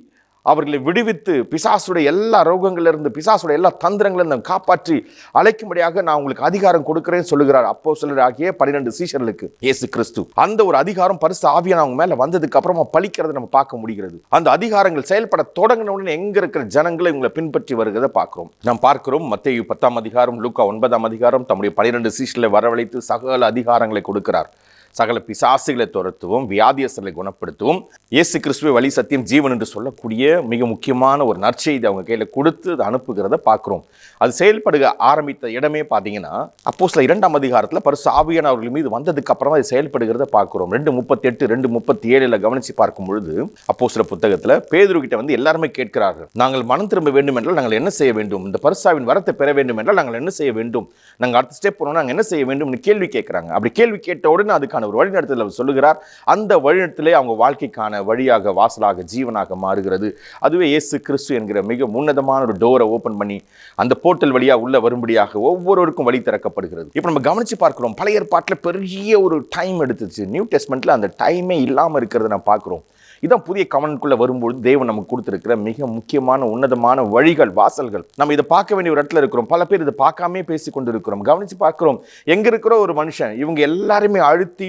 Speaker 2: அவர்களை விடுவித்து பிசாசுடைய எல்லா ரோகங்களிலிருந்து பிசாசுடைய எல்லா தந்திரங்களிலிருந்து காப்பாற்றி அழைக்கும்படியாக நான் உங்களுக்கு அதிகாரம் கொடுக்கிறேன்னு சொல்லுகிறார் அப்போஸ்தலராகிய 12 சீஷர்களுக்கு இயேசு கிறிஸ்து. அந்த ஒரு அதிகாரம் பரிசுத்த ஆவியானவர் அவங்க மேல வந்ததுக்கு அப்புறமா பலிக்கிறத நம்ம பார்க்க முடிகிறது. அந்த அதிகாரங்கள் செயல்பட தொடங்கின உடனே எங்க இருக்கிற ஜனங்களை உங்களை பின்பற்றி வருகிறத பார்க்கிறோம். நாம் பார்க்கிறோம் மத்தேயு 10ஆம் அதிகாரம் லூக்கா 9ஆம் அதிகாரம் தம்முடைய 12 சீஷர்களை வரவழைத்து சகல அதிகாரங்களை கொடுக்கிறார். சகல பிசாசுகளை துரத்துவோம், வியாதியஸ்தர்களை குணப்படுத்துவோம், இயேசு கிறிஸ்துவை வழி சத்தியம் ஜீவன் என்று சொல்லக்கூடிய மிக முக்கியமான ஒரு நற்செய்தி அவங்க கையில் கொடுத்து அதை அனுப்புகிறத பார்க்குறோம். அது செயல்படுக ஆரம்பித்த இடமே பார்த்தீங்கன்னா அப்போஸ்தலர் 2ஆம் அதிகாரத்தில் பரிசுத்த ஆவியானவர் அவர்கள் மீது வந்ததுக்கு அப்புறம் அது செயல்படுகிறத பார்க்குறோம். 2:38 2:37 கவனித்து பார்க்கும் பொழுது அப்போஸ்தலர் புத்தகத்தில் பேதுரு கிட்ட வந்து எல்லாருமே கேட்கிறார்கள், நாங்கள் மனம் திரும்ப வேண்டும் என்றால் நாங்கள் என்ன செய்ய வேண்டும்? இந்த பரிசுத்தாவின் வரத்தை பெற வேண்டும் என்றால் நாங்கள் என்ன செய்ய வேண்டும்? நாங்கள் அடுத்த ஸ்டெப் போனோம், நாங்கள் என்ன செய்ய வேண்டும்? கேள்வி கேட்குறாங்க. அப்படி கேள்வி கேட்ட உடனே அதுக்கான ஒரு வழிநடத்தல் அவர் சொல்லுகிறார். அந்த வழிநடத்திலே அவங்க வாழ்க்கைக்கான வழியாக, வாசலாக, ஜீவனாக மாறுகிறது. அதுவே இயேசு கிறிஸ்து என்கிற மிக உன்னதமான ஒரு டோரை ஓபன் பண்ணி அந்த போர்ட்டல் வழியா உள்ள வரும்படியாக ஒவ்வொருவருக்கும் வழி திறக்கப்படுகிறது. இப்போ நம்ம கவனிச்சு பார்க்கிறோம், பழைய ஏற்பாட்டில் பெரிய ஒரு டைம் எடுத்துச்சு. நியூ டெஸ்ட்மெண்ட்ல அந்த டைமே இல்லாமல் இருக்கிறத நான் பார்க்கிறோம். இதான் புதிய கவனத்துக்குள்ள வரும்பொழுது தேவன் நமக்கு கொடுத்திருக்கிற மிக முக்கியமான உன்னதமான வழிகள், வாசல்கள். நம்ம இதை பார்க்க வேண்டிய ஒரு இடத்துல இருக்கிறோம். பல பேர் இதை பார்க்காமே பேசி கொண்டு இருக்கிறோம். கவனிச்சு பார்க்கிறோம், எங்க இருக்கிற ஒரு மனுஷன் இவங்க எல்லாருமே அழுத்தி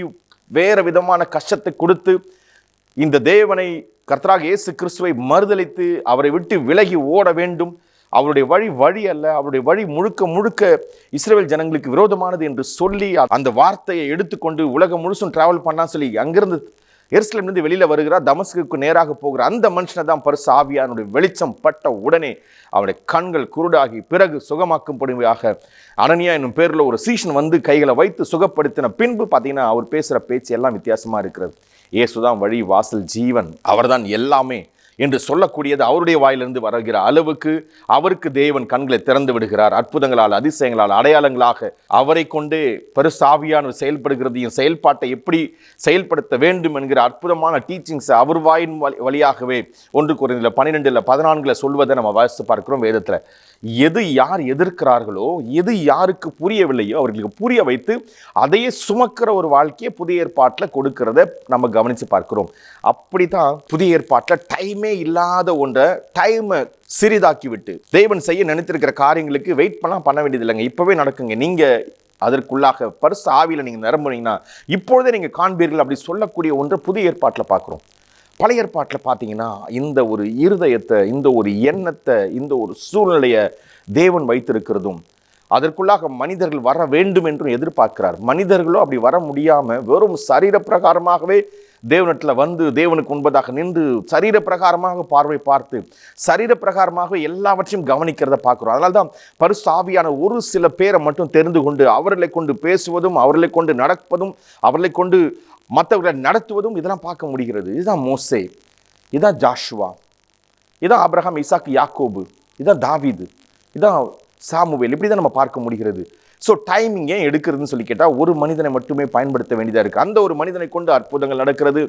Speaker 2: வேற விதமான கஷ்டத்தை கொடுத்து இந்த தேவனை கர்த்தராக இயேசு கிறிஸ்துவை மறுதலித்து அவரை விட்டு விலகி ஓட வேண்டும். அவருடைய வழி அல்ல, அவருடைய வழி முழுக்க இஸ்ரவேல் ஜனங்களுக்கு விரோதமானது என்று சொல்லி அந்த வார்த்தையை எடுத்துக்கொண்டு உலகம் முழுசும் டிராவல் பண்ணான்னு சொல்லி அங்கிருந்து எருசலேமிலிருந்து வெளியில வருகிறார். தமஸ்குக்கு நேராக போகிற அந்த மனுஷனை தான் பரிசுத்த ஆவியானுடைய வெளிச்சம் பட்ட உடனே அவனுடைய கண்கள் குருடாகி பிறகு சுகமாக்கும்படியாக அனனியா என்னும் பேரில் ஒரு சீஷன் வந்து கைகளை வைத்து சுகப்படுத்தின பின்பு பார்த்தீங்கன்னா அவர் பேசுகிற பேச்சு எல்லாம் வித்தியாசமா இருக்கிறது. இயேசுதான் வழி, வாசல், ஜீவன், அவர்தான் எல்லாமே என்று சொல்லக்கூடியது அவருடைய வாயிலிருந்து வருகிற அளவுக்கு அவருக்கு தேவன் கண்களை திறந்து விடுகிறார். அற்புதங்களால், அதிசயங்களால், அடையாளங்களாக அவரை கொண்டு பரிசுத்த ஆவியானவர் செயல்படுகிறதையும் செயல்பாட்டை எப்படி செயல்படுத்த வேண்டும் என்கிற அற்புதமான டீச்சிங்ஸ் அவர் வாயின் வழியாகவே 1 கொரிந்தியர் 12:14 சொல்வதை நம்ம வாசித்து பார்க்கிறோம் வேதத்தில். எது யார் எதிர்க்கிறார்களோ, எது யாருக்கு புரியவில்லையோ அவர்களுக்கு புரிய வைத்து அதையே சுமக்கிற ஒரு வாழ்க்கையை புதிய ஏற்பாட்டில் கொடுக்கிறத நம்ம கவனித்து பார்க்கிறோம். அப்படித்தான் புதிய ஏற்பாட்டில் டைமே இல்லாத ஒன்றை டைமை சிறிதாக்கி விட்டு தேவன் செய்ய நினைத்திருக்கிற காரியங்களுக்கு வெயிட் பண்ண வேண்டியது இல்லைங்க, இப்போவே நடக்குங்க, நீங்கள் அதற்குள்ளாக பரிசுத்த ஆவியில் நீங்கள் நிரம்புனீங்கன்னா இப்பொழுதே நீங்கள் காண்பீர்கள் அப்படி சொல்லக்கூடிய ஒன்றை புதிய ஏற்பாட்டில் பார்க்குறோம். பழைய ஏற்பாட்டில் பார்த்தீங்கன்னா இந்த ஒரு இருதயத்தை, இந்த ஒரு எண்ணத்தை, இந்த ஒரு சூழ்நிலையை தேவன் வைத்திருக்கிறதும் அதற்குள்ளாக மனிதர்கள் வர வேண்டும் என்றும் எதிர்பார்க்கிறார். மனிதர்களோ அப்படி வர முடியாமல் வெறும் சரீர பிரகாரமாகவே தேவனிடத்தில் வந்து தேவனுக்கு முன்பதாக நின்று சரீர பிரகாரமாக பார்வை பார்த்து சரீர பிரகாரமாக எல்லாவற்றையும் கவனிக்கிறத பார்க்குறோம். அதனால தான் பரிசுத்த ஆவியான ஒரு சில பேரை மட்டும் தெரிந்து கொண்டு அவர்களை கொண்டு பேசுவதும் அவர்களை கொண்டு நடப்பதும் அவர்களை கொண்டு மற்றவர்களை நடத்துவதும் இதெல்லாம் பார்க்க முடிகிறது. இதுதான் மோசே, இதுதான் ஜாஷுவா, இதுதான் ஆபிரகாம், ஈசாக்கு, யாக்கோபு, இதுதான் தாவீது, இதுதான் சாமுவேல். இப்படி தான் நம்ம பார்க்க முடிகிறது. ஸோ டைமிங் ஏன் எடுக்கிறதுன்னு சொல்லி கேட்டால் ஒரு மனிதனை மட்டுமே பயன்படுத்த வேண்டியதாக இருக்குது. அந்த ஒரு மனிதனை கொண்டு அற்புதங்கள் நடக்கிறது.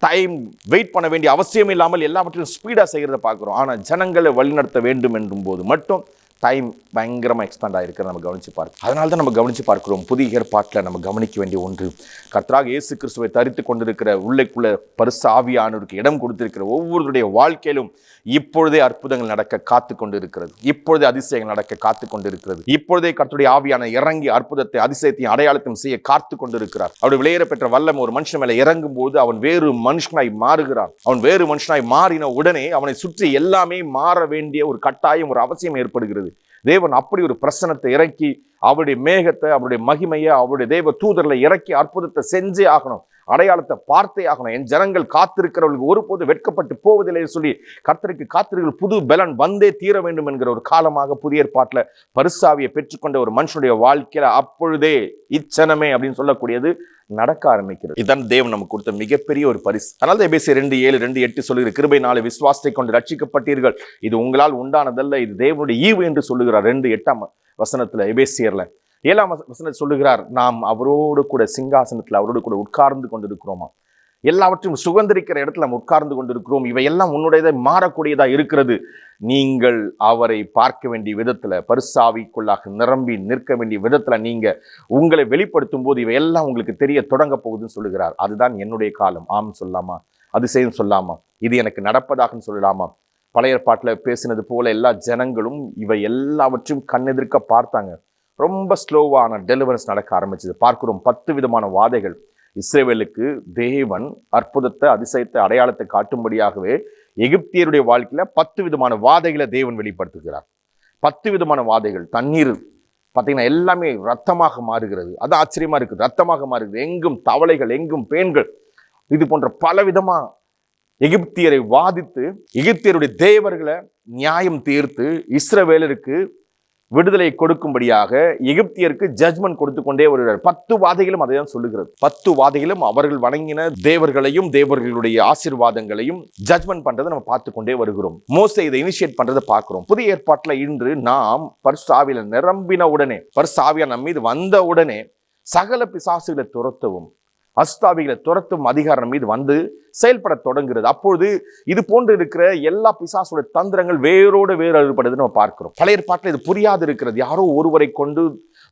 Speaker 2: டைம் வெயிட் பண்ண வேண்டிய அவசியம் இல்லாமல் எல்லாவற்றையும் ஸ்பீடாக செய்கிறத பார்க்குறோம். ஆனால் ஜனங்களை வழிநடத்த வேண்டும் என்றும் போது மட்டும் டைம் பயங்கரமாக எக்ஸ்பேண்ட் ஆகிருக்கிற நம்ம கவனித்து பார்க்கிறோம். அதனால தான் நம்ம கவனித்து பார்க்கிறோம். புதிய ஏற்பாட்டில் நம்ம கவனிக்க வேண்டிய ஒன்று, கர்த்தராக இயேசு கிறிஸ்துவை தரித்து கொண்டிருக்கிற உள்ளுக்குள்ள பரிசு ஆவியானவருக்கு இடம் கொடுத்திருக்கிற ஒவ்வொருடைய வாழ்க்கையிலும் இப்பொழுதே அற்புதங்கள் நடக்க காத்து கொண்டு இருக்கிறது. இப்பொழுதே அதிசயங்கள் நடக்க காத்து கொண்டு இருக்கிறது. இப்பொழுதே கர்த்தருடைய ஆவியான இறங்கி அற்புதத்தை அதிசயத்தையும் அடையாளத்தையும் செய்ய காத்து கொண்டு இருக்கிறார். அவருடைய விலையேற பெற்ற வல்லமை ஒரு மனுஷன் மேலே இறங்கும் போது அவன் வேறு மனுஷனாய் மாறுகிறான். அவன் வேறு மனுஷனாய் மாறின உடனே அவனை சுற்றி எல்லாமே மாற வேண்டிய ஒரு கட்டாயம், ஒரு அவசியம் ஏற்படுகிறது. தேவன் அப்படி ஒரு பிரசனத்தை இறக்கி அவருடைய மேகத்தை, அவருடைய மகிமையை, அவருடைய தேவ தூதர்களை இறக்கி அற்புதத்தை செஞ்சே ஆகணும், அடையாளத்தை பார்த்தே ஆகணும். என் ஜனங்கள் காத்திருக்கிறவர்களுக்கு ஒருபோது வெட்கப்பட்டு போவதில்லை சொல்லி கர்த்தருக்கு காத்திருக்கிற புது பலன் வந்தே தீர வேண்டும் என்கிற ஒரு காலமாக புதிய ஏற்பாட்டில் பரிசாவியை பெற்றுக்கொண்ட ஒரு மனுஷனுடைய வாழ்க்கையில அப்பொழுதே இச்சனமே அப்படின்னு சொல்லக்கூடியது நடக்க ஆரம்பிக்கிறது. இதுதான் தேவன் நமக்கு கொடுத்த மிகப்பெரிய ஒரு பரிசு. அதனால எபேசியர் 2:7 2:8 சொல்லுகிற கிருபையினாலே விசுவாசத்தை கொண்டு ரட்சிக்கப்பட்டீர்கள், இது உங்களால் உண்டானதல்ல, இது தேவனுடைய ஈவு என்று சொல்லுகிறார். 2:8 எபேசியர்ல 7 சொல்லுகிறார், நாம் அவரோடு கூட சிங்காசனத்தில் அவரோடு கூட உட்கார்ந்து கொண்டிருக்கிறோமா, எல்லாவற்றையும் சுதந்திரிக்கிற இடத்துல நம்ம உட்கார்ந்து கொண்டிருக்கிறோம். இவையெல்லாம் உன்னுடையதை மாறக்கூடியதா இருக்கிறது. நீங்கள் அவரை பார்க்க வேண்டிய விதத்துல, பரிசாவிக்குள்ளாக நிரம்பி நிற்க வேண்டிய விதத்துல நீங்க உங்களை வெளிப்படுத்தும் போது இவையெல்லாம் உங்களுக்கு தெரிய தொடங்க போகுதுன்னு சொல்லுகிறார். அதுதான் என்னுடைய காலம். ஆம் சொல்லாமா, அதிசயம் சொல்லாமா, இது எனக்கு நடப்பதாகன்னு சொல்லலாமா? பழைய ஏற்பாட்டில் பேசினது போல எல்லா ஜனங்களும் இவை எல்லாவற்றையும் கண்ணெதிர்க்க பார்த்தாங்க. ரொம்ப ஸ்லோவான டெலிவரன்ஸ் நடக்க ஆரம்பிச்சது. பார்க்கிறோம் 10 விதமான வாதைகள். இஸ்ரவேலுக்கு தேவன் அற்புதத்தை, அதிசயத்தை, அடையாளத்தை காட்டும்படியாகவே எகிப்தியருடைய வாழ்க்கையில 10 விதமான வாதைகளை தேவன் வெளிப்படுத்துகிறார். 10 விதமான வாதைகள். தண்ணீர் பார்த்தீங்கன்னா எல்லாமே ரத்தமாக மாறுகிறது. அது ஆச்சரியமா இருக்குது. ரத்தமாக மாறுகிறது. எங்கும் தவளைகள், எங்கும் பேன்கள், இது போன்ற பல விதமா எகிப்தியரை வாதித்து எகிப்தியருடைய தேவர்களை நியாயம் தீர்த்து இஸ்ரவேலருக்கு விடுதலை கொடுக்கும்படியாக எகிப்தியருக்கு ஜட்ஜ்மெண்ட் கொடுத்து கொண்டே வருகிறார். 10 வாதைகளும் அதை தான் சொல்லுகிறது. 10 வாதைகளும் அவர்கள் வணங்கின தேவர்களையும் தேவர்களுடைய ஆசீர்வாதங்களையும் ஜட்ஜ்மெண்ட் பண்றதை நம்ம பார்த்து கொண்டே வருகிறோம். மோசே இதை இனிஷியேட் பண்றதை பார்க்கிறோம். புதிய ஏற்பாட்டில் இன்று நாம் பரிசுத்த ஆவியில நிரம்பின உடனே, பரிசுத்த ஆவியா நம்ம மீது வந்த உடனே சகல பிசாசுகளை துரத்தவும், அசுத்தாவிகளை துரத்தும் அதிகாரம் மீது வந்து செயல்பட தொடங்குகிறது. அப்பொழுது இது போன்று இருக்கிற எல்லா பிசாசுடைய தந்திரங்கள் வேரோடு வேறு அறுபடுது நம்ம பார்க்கிறோம். பழைய ஏற்பாட்டில் இது புரியாது இருக்கிறது. யாரோ ஒருவரை கொண்டு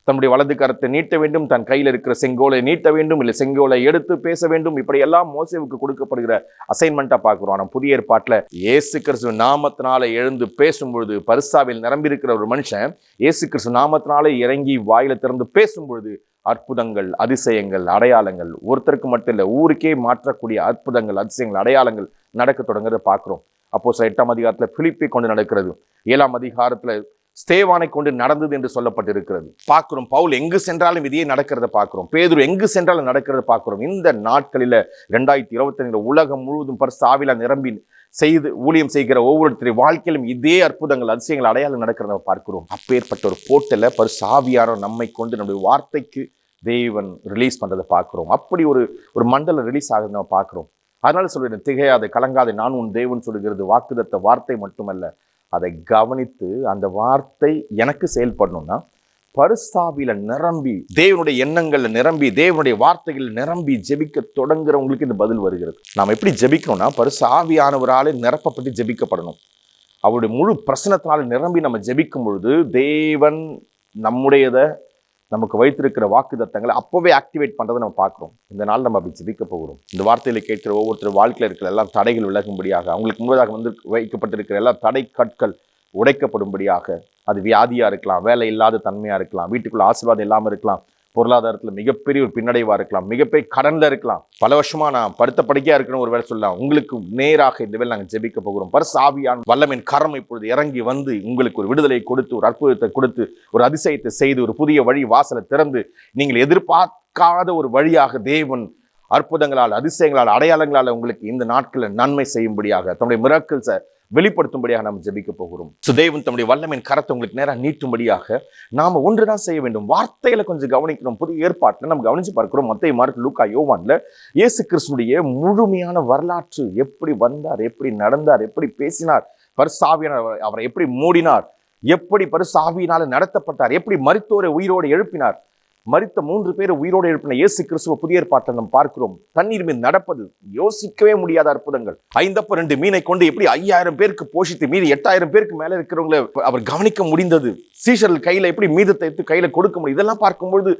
Speaker 2: தன்னுடைய வலது கரத்தை நீட்ட வேண்டும், தன் கையில் இருக்கிற செங்கோலை நீட்ட வேண்டும், இல்லை செங்கோலை எடுத்து பேச வேண்டும், இப்படி எல்லாம் மோசேவுக்கு கொடுக்கப்படுகிற அசைன்மெண்ட்டா பார்க்கிறோம். ஆனால் புதிய ஏற்பாட்டில் இயேசு கிறிஸ்து நாமத்தினால எழுந்து பேசும்பொழுது, பரிசாவில் நிரம்பி இருக்கிற ஒரு மனுஷன் இயேசு கிறிஸ்து நாமத்தினால இறங்கி வாயில திறந்து பேசும்பொழுது அற்புதங்கள், அதிசயங்கள், அடையாளங்கள், ஒருத்தருக்கு மட்டும் இல்லை ஊருக்கே மாற்றக்கூடிய அற்புதங்கள், அதிசயங்கள், அடையாளங்கள் நடக்க தொடங்குறத பார்க்கிறோம். அப்போஸ்தலர் 8ஆம் அதிகாரத்தில் பிலிப்பை கொண்டு நடக்கிறது. 7ஆம் அதிகாரத்தில் ஸ்தேவானை கொண்டு நடந்தது என்று சொல்லப்பட்டிருக்கிறது. பார்க்கிறோம். பவுல் எங்கு சென்றாலும் இதையே நடக்கிறத பார்க்கிறோம். பேதுரு எங்கு சென்றாலும் நடக்கிறத பார்க்கிறோம். இந்த நாட்களில 2025 உலகம் முழுவதும் பரிசுத்த ஆவியில நிரம்பி செய்து ஊழியம் செய்கிற ஒவ்வொருத்தருடைய வாழ்க்கையிலும் இதே அற்புதங்கள், அதிசயங்கள், அடையாளம் நடக்கிறத பார்க்கிறோம். அப்பேற்பட்ட ஒரு போர்ட்டல பரிசுத்த ஆவியானவர் நம்மை கொண்டு நம்முடைய வார்த்தைக்கு தேவன் ரிலீஸ் பண்றதை பார்க்கிறோம். அப்படி ஒரு மண்டலம் ரிலீஸ் ஆகுது நம்ம பார்க்கிறோம். அதனால சொல்றேன், திகையாத கலங்காத நான் உன் தேவன் சொல்லுகிறது வாக்குதத்த வார்த்தை மட்டுமல்ல, அதை கவனித்து அந்த வார்த்தை எனக்கு செயல்படணும்னா பரிசுத்த ஆவியில நிரம்பி, தேவனுடைய எண்ணங்கள்ல நிரம்பி, தேவனுடைய வார்த்தைகள் நிரம்பி ஜெபிக்க தொடங்குறவங்களுக்கு இந்த பதில் வருகிறது. நாம் எப்படி ஜெபிக்கணும்னா பரிசுத்த ஆவியானவராலே நிரப்பப்பட்டு ஜெபிக்கப்படணும். அவருடைய முழு பிரசனத்தினால நிரம்பி நம்ம ஜெபிக்கும் பொழுது தேவன் நம்முடையதை, நமக்கு வைத்திருக்கிற வாக்குத்தத்தங்களை அப்பவே ஆக்டிவேட் பண்றதை நம்ம பார்க்கிறோம். இந்த நாள் நம்ம அப்படி ஜெபிக்க போகிறோம். இந்த வார்த்தையில கேட்கிற ஒவ்வொருத்தர் வாழ்க்கையில் இருக்கிற எல்லா தடைகள் விலகும்படியாக, அவங்களுக்கு முன்பதாக வந்து வைக்கப்பட்டிருக்கிற எல்லா தடை கற்கள் உடைக்கப்படும்படியாக, அது வியாதியா இருக்கலாம், வேலை இல்லாத தன்மையா இருக்கலாம், வீட்டுக்குள்ள ஆசீர்வாதம் இல்லாமல் இருக்கலாம், பொருளாதாரத்துல மிகப்பெரிய ஒரு பின்னடைவா இருக்கலாம், மிகப்பெரிய கடன்ல இருக்கலாம், பல வருஷமா நான் படுத்த படுக்கையா இருக்கணும் ஒரு வேலை சொல்லலாம். உங்களுக்கு நேராக இந்த வேலை நாங்கள் ஜெபிக்க போகிறோம். பரிசுத்த ஆவியான வல்லமையின் கரம் இப்பொழுது இறங்கி வந்து உங்களுக்கு ஒரு விடுதலை கொடுத்து, ஒரு அற்புதத்தை கொடுத்து, ஒரு அதிசயத்தை செய்து, ஒரு புதிய வழி வாசலை திறந்து, நீங்கள் எதிர்பார்க்காத ஒரு வழியாக தேவன் அற்புதங்களால், அதிசயங்களால், அடையாளங்களால் உங்களுக்கு இந்த நாட்களில் நன்மை செய்யும்படியாக, தன்னுடைய மிராக்கிள்ஸை வெளிப்படுத்தும்படியாக நாம் ஜெபிக்க போகிறோம். தேவன் தம்முடைய வல்லமையின் கரத்தை உங்களுக்கு நேராக நீட்டும்படியாக நாம ஒன்றுதான் செய்ய வேண்டும். வார்த்தையில கொஞ்சம் கவனிக்கணும். புதிய ஏற்பாட்டில் நம்ம கவனிச்சு பார்க்கிறோம். மத்தேயு, மார்க்கு, லூக்கா, யோவான்ல இயேசு கிறிஸ்துடைய முழுமையான வரலாற்று, எப்படி வந்தார், எப்படி நடந்தார், எப்படி பேசினார், பரிசுத்த ஆவியானவர் அவரை எப்படி மூடினார், எப்படி பரிசுத்த ஆவியினால நடத்தப்பட்டார், எப்படி மரித்தோரை உயிரோடு எழுப்பினார், மரித்த 3 பேரை உயிரோடு எழுப்பின இயேசு கிறிஸ்துவ புதிய ஏற்பாட்டை நாம் பார்க்கிறோம். தண்ணீர் மீது நடப்பது யோசிக்கவே முடியாத அற்புதங்கள். 5 மீனை கொண்டு எப்படி 5000 பேருக்கு போஷித்து மீதி 8000 பேருக்கு மேல இருக்கிறவங்களை அவர் கவனிக்க முடிந்தது. சீஷர்கள் கையில எப்படி மீதத்தை எடுத்து கையில கொடுக்க முடியும். இதெல்லாம் பார்க்கும்பொழுது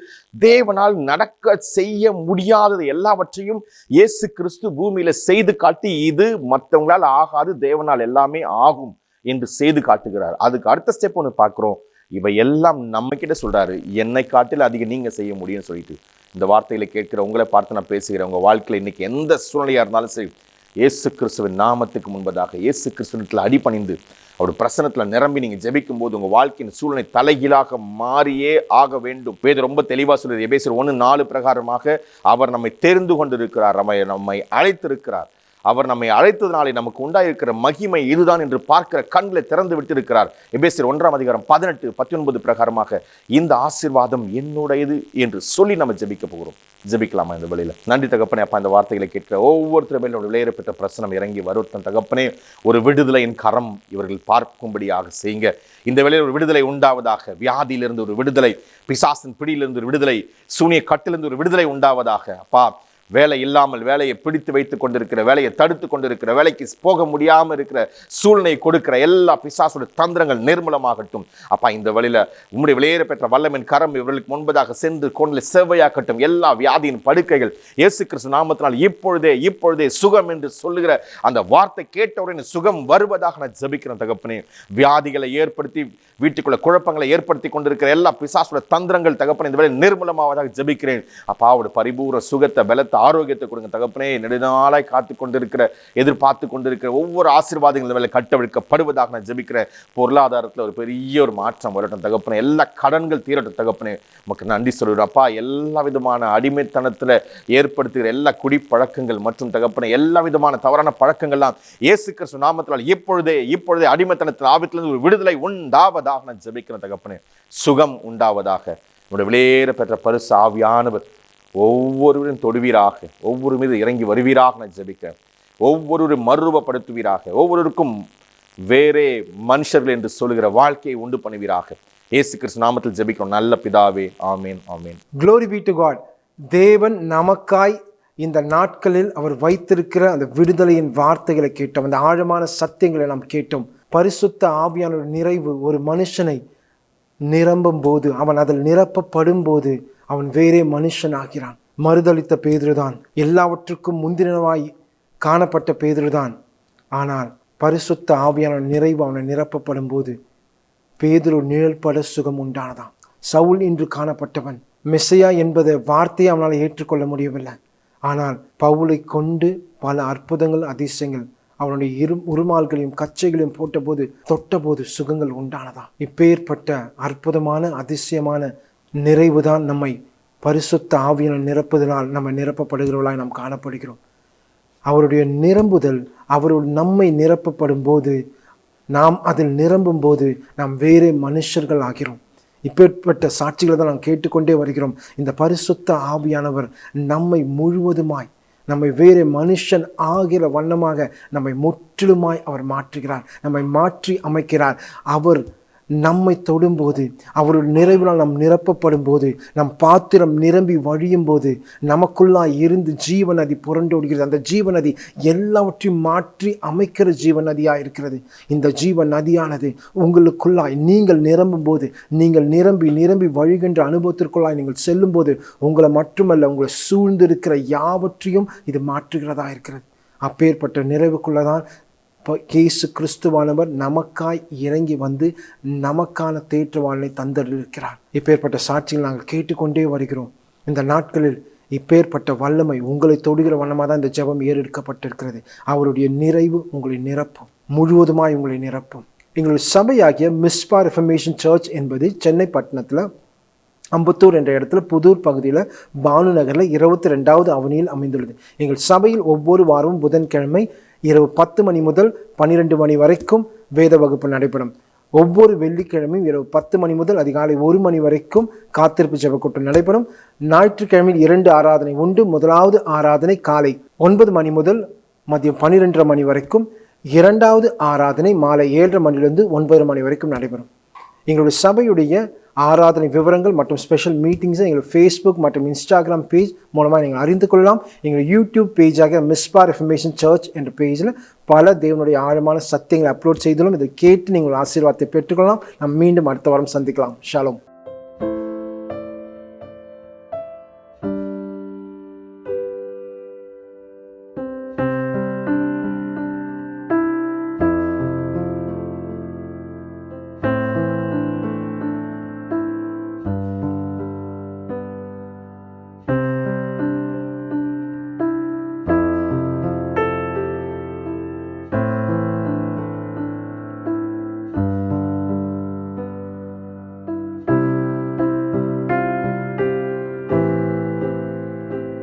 Speaker 2: தேவனால் நடக்க செய்ய முடியாதது எல்லாவற்றையும் இயேசு கிறிஸ்து பூமியில செய்து காட்டி, இது மற்றவங்களால் ஆகாது, தேவனால் எல்லாமே ஆகும் என்று செய்து காட்டுகிறார். அதுக்கு அடுத்த ஸ்டெப் ஒன்று பார்க்கிறோம். இவை எல்லாம் நம்ம கிட்ட சொல்றாரு, என்னை காட்டில் அதிகம் நீங்க செய்ய முடியும்னு சொல்லிட்டு. இந்த வார்த்தைகளை கேட்கிற உங்களை பார்த்து நான் பேசுகிறேன். உங்க வாழ்க்கையில இன்னைக்கு எந்த சூழ்நிலையா இருந்தாலும் சரி, இயேசு கிறிஸ்துவின் நாமத்துக்கு முன்பதாக இயேசு கிறிஸ்துவத்தில் அடிபணிந்து அவர் பிரசனத்துல நிரம்பி நீங்க ஜெபிக்கும் போது உங்க வாழ்க்கையின் சூழ்நிலை தலைகீழாக மாறியே ஆக வேண்டும். வேதம் ரொம்ப தெளிவா சொல்லுது. எபேசியர் 1:4 பிரகாரமாக அவர் நம்மை தெரிந்து கொண்டிருக்கிறார், நம்மை அழைத்திருக்கிறார். அவர் நம்மை அழைத்ததினாலே நமக்கு உண்டாயிருக்கிற மகிமை இதுதான் என்று பார்க்கிற கண்களை திறந்து விட்டிருக்கிறார். எபேசியர் 1:18-19 பிரகாரமாக இந்த ஆசீர்வாதம் என்னுடையது என்று சொல்லி நம்ம ஜெபிக்க போகிறோம். ஜெபிக்கலாமா இந்த வேளையில? நன்றி தகப்பனே அப்பா, இந்த வார்த்தைகளை கேட்கிற ஒவ்வொருத்தரும் மேலும் விலையேறப்பட்ட பிரசனம் இறங்கி வருத்தம் தகப்பனே. ஒரு விடுதலையின் கரம் இவர்கள் பார்க்கும்படியாக செய்யுங்க. இந்த வேளையில் ஒரு விடுதலை உண்டாவதாக. வியாதியிலிருந்து ஒரு விடுதலை, பிசாசின் பிடியிலிருந்து ஒரு விடுதலை, சூனிய கட்டிலிருந்து ஒரு விடுதலை உண்டாவதாக. அப்பா, வேலை இல்லாமல் வேலையை பிடித்து வைத்துக் கொண்டிருக்கிற, வேலையை தடுத்து கொண்டிருக்கிற, வேலைக்கு போக முடியாமல் இருக்கிற சூழ்நிலை கொடுக்கிற எல்லா பிசாசுடைய தந்திரங்கள் நிர்மூலமாகட்டும். அப்பா, இந்த வழியில உம்முடைய வெளியேற பெற்ற வல்லமின் கரம் இவர்களுக்கு முன்பதாக சென்று கொண்டு செவ்வையாக்கட்டும். எல்லா வியாதியின் படுக்கைகள் இயேசு கிறிஸ்து நாமத்தினால் இப்பொழுதே சுகம் என்று சொல்லுகிற அந்த வார்த்தை கேட்டவுடனே சுகம் வருவதாக நான் ஜெபிக்கிறேன் தகப்பனே. வியாதிகளை ஏற்படுத்தி வீட்டுக்குள்ள குழப்பங்களை ஏற்படுத்தி கொண்டிருக்கிற எல்லா பிசாசுடைய தந்திரங்கள் தகப்பனே இந்த வேலை நிர்மூலமாவதாக ஜெபிக்கிறேன். அப்பா, அவருடைய பரிபூர்ண சுகத்தை, பலத்தை, ஆரோக்கியத்தை கொடுங்க தகப்பனே. நெடுநாளாய் காத்து கொண்டிருக்கிற, எதிர்பார்த்து கொண்டிருக்கிற ஒவ்வொரு ஆசீர்வாதங்கள் மேல கட்டவிழ்க்கப்படுவதாக நான் ஜெபிக்கிறேன். பொருளாதாரத்தில் ஒரு பெரிய ஒரு மாற்றம் வரட்டும் தகப்பனே. எல்லா கடன்கள் தீரட்டும் தகப்பனே. நமக்கு நன்றி சொல்கிறோம் அப்பா. எல்லா விதமான அடிமைத்தனத்தில் ஏற்படுத்துகிற எல்லா குடிப்பழக்கங்கள் மற்றும் தகப்பனே எல்லா விதமான தவறான பழக்கங்கள்லாம் இயேசு கிறிஸ்து நாமத்தினால் இப்பொழுதே அடிமைத்தனத்தில் ஆபத்திலிருந்து ஒரு விடுதலை உண்டாவதாக நான் ஜெபிக்கிறேன் தகப்பனே. சுகம் உண்டாவதாக. நம்முடைய வெளியேற பெற்ற பரிசு ஆவியானவர் ஒவ்வொருவரும் தொடுவீராக, ஒவ்வொரு மீது இறங்கி வருவீராக நான் ஜெபிக்கிறேன். ஒவ்வொருவரும் மறுரூபப்படுத்துவீராக, ஒவ்வொருவருக்கும் வேறே மனுஷர்கள் என்று சொல்லுகிற வாழ்க்கையை உண்டு பண்ணுவீராக. இயேசு கிறிஸ்து நாமத்தில் ஜெபிக்கிறோம் நல்ல பிதாவே. ஆமேன், ஆமேன்.
Speaker 3: Glory be to God. தேவன் நமக்காய் இந்த நாட்களில் அவர் வைத்திருக்கிற அந்த விடுதலையின் வார்த்தைகளை கேட்டோம். அந்த ஆழமான சத்தியங்களை நாம் கேட்டோம். பரிசுத்த ஆவியான நிறைவு ஒரு மனுஷனை நிரம்பும் போது, அவன் அதில் நிரப்பப்படும் போது அவன் வேறே மனுஷன் ஆகிறான். மறுதளித்த பேதுருதான், எல்லாவற்றுக்கும் முந்தினவாய் காணப்பட்ட பேதுருதான். ஆனால் பரிசுத்த ஆவியான நிறைவு அவனை நிரப்பப்படும் போது பேதுரு நிழல்பட சுகம் உண்டானதான். சவுல் என்று காணப்பட்டவன் மெஸ்ஸையா என்பதை வார்த்தையை அவனால் ஏற்றுக்கொள்ள முடியவில்லை. ஆனால் பவுலை கொண்டு பல அற்புதங்கள், அதிசயங்கள் அவனுடைய உருமால்களையும் கச்சைகளையும் தொட்டபோது சுகங்கள் உண்டானதா. இப்பேற்பட்ட அற்புதமான அதிசயமான நிறைவுதான் நம்மை பரிசுத்த ஆவியான நிரப்புதலால் நம்ம நிரப்பப்படுகிறவர்களாய் நாம் காணப்படுகிறோம். அவருடைய நிரம்புதல், நம்மை நிரப்பப்படும் போது, நாம் அதில் நிரம்பும் போது நாம் வேறே மனுஷர்கள் ஆகிறோம். இப்பேற்பட்ட சாட்சிகளை தான் நாம் கேட்டுக்கொண்டே வருகிறோம். இந்த பரிசுத்த ஆவியானவர் நம்மை முழுவதுமாய், நம்மை வேறு மனுஷன் ஆகிற வண்ணமாக நம்மை முற்றிலுமாய் அவர் மாற்றுகிறார், நம்மை மாற்றி அமைக்கிறார். அவர் நம்மை தொடும்போது, அவருடைய நிறைவினால் நாம் நிரப்பப்படும் போது, நம் பாத்திரம் நிரம்பி வழியும் போது நமக்குள்ளாய் இருந்து ஜீவநதி புரண்டோடுகிறது. அந்த ஜீவநதி எல்லாவற்றையும் மாற்றி அமைக்கிற ஜீவநதியாக இருக்கிறது. இந்த ஜீவ நதியானது உங்களுக்குள்ளாய் நீங்கள் நிரம்பும் போது, நீங்கள் நிரம்பி வழிகின்ற அனுபவத்திற்குள்ளாய் நீங்கள் செல்லும் போது, உங்களை மட்டுமல்ல உங்களை சூழ்ந்திருக்கிற யாவற்றையும் இது மாற்றுகிறதா இருக்கிறது. அப்பேற்பட்ட நிறைவுக்குள்ளதான் இயேசு கிறிஸ்துவானவர் நமக்காய் இறங்கி வந்து நமக்கான தேற்றவாளனை தந்திருக்கிறார். இப்பேற்பட்ட சாட்சிகள் நாங்கள் கேட்டுக்கொண்டே வருகிறோம். இந்த நாட்களில் இப்பேற்பட்ட வல்லமை உங்களை தொடுகிற வண்ணமாக தான் இந்த ஜெபம் ஏறெடுக்கப்பட்டிருக்கிறது. அவருடைய நிறைவு உங்களை நிரப்பும், முழுவதுமாய் உங்களை நிரப்பும். எங்களுடைய சபையாகிய மிஸ்பா ரெஃபர்மேஷன் சர்ச் என்பது சென்னை பட்டணத்தில் அம்பத்தூர் என்ற இடத்துல புதூர் பகுதியில் பானு நகரில் 22வது அவனியில் அமைந்துள்ளது. எங்கள் சபையில் ஒவ்வொரு வாரமும் புதன்கிழமை இரவு 10 மணி முதல் 12 மணி வரைக்கும் வேத வகுப்பு நடைபெறும். ஒவ்வொரு வெள்ளிக்கிழமையும் இரவு 10 மணி முதல் அதிகாலை 1 மணி வரைக்கும் காத்திருப்பு ஜெப கூட்டம் நடைபெறும். ஞாயிற்றுக்கிழமையில் 2 ஆராதனை உண்டு. முதலாவது ஆராதனை காலை 9 மணி முதல் மதியம் 12:30 மணி வரைக்கும், இரண்டாவது ஆராதனை மாலை 7:30 மணிலிருந்து 9 மணி வரைக்கும் நடைபெறும். எங்களுடைய சபையுடைய ஆராதனை விவரங்கள் மற்றும் ஸ்பெஷல் மீட்டிங்ஸை எங்கள் ஃபேஸ்புக் மற்றும் இன்ஸ்டாகிராம் பேஜ் மூலமாக நீங்கள் அறிந்து கொள்ளலாம். எங்கள் யூடியூப் பேஜாக மிஸ்பா ரெஃபர்மேஷன் சர்ச் என்ற பேஜில் பல தேவனுடைய ஆழமான சத்தியங்களை அப்லோட் செய்துள்ளோம். இதை கேட்டு நீங்கள் ஆசீர்வாதத்தை பெற்றுக்கொள்ளலாம். நாம் மீண்டும் அடுத்த வாரம் சந்திக்கலாம். ஷாலோம்.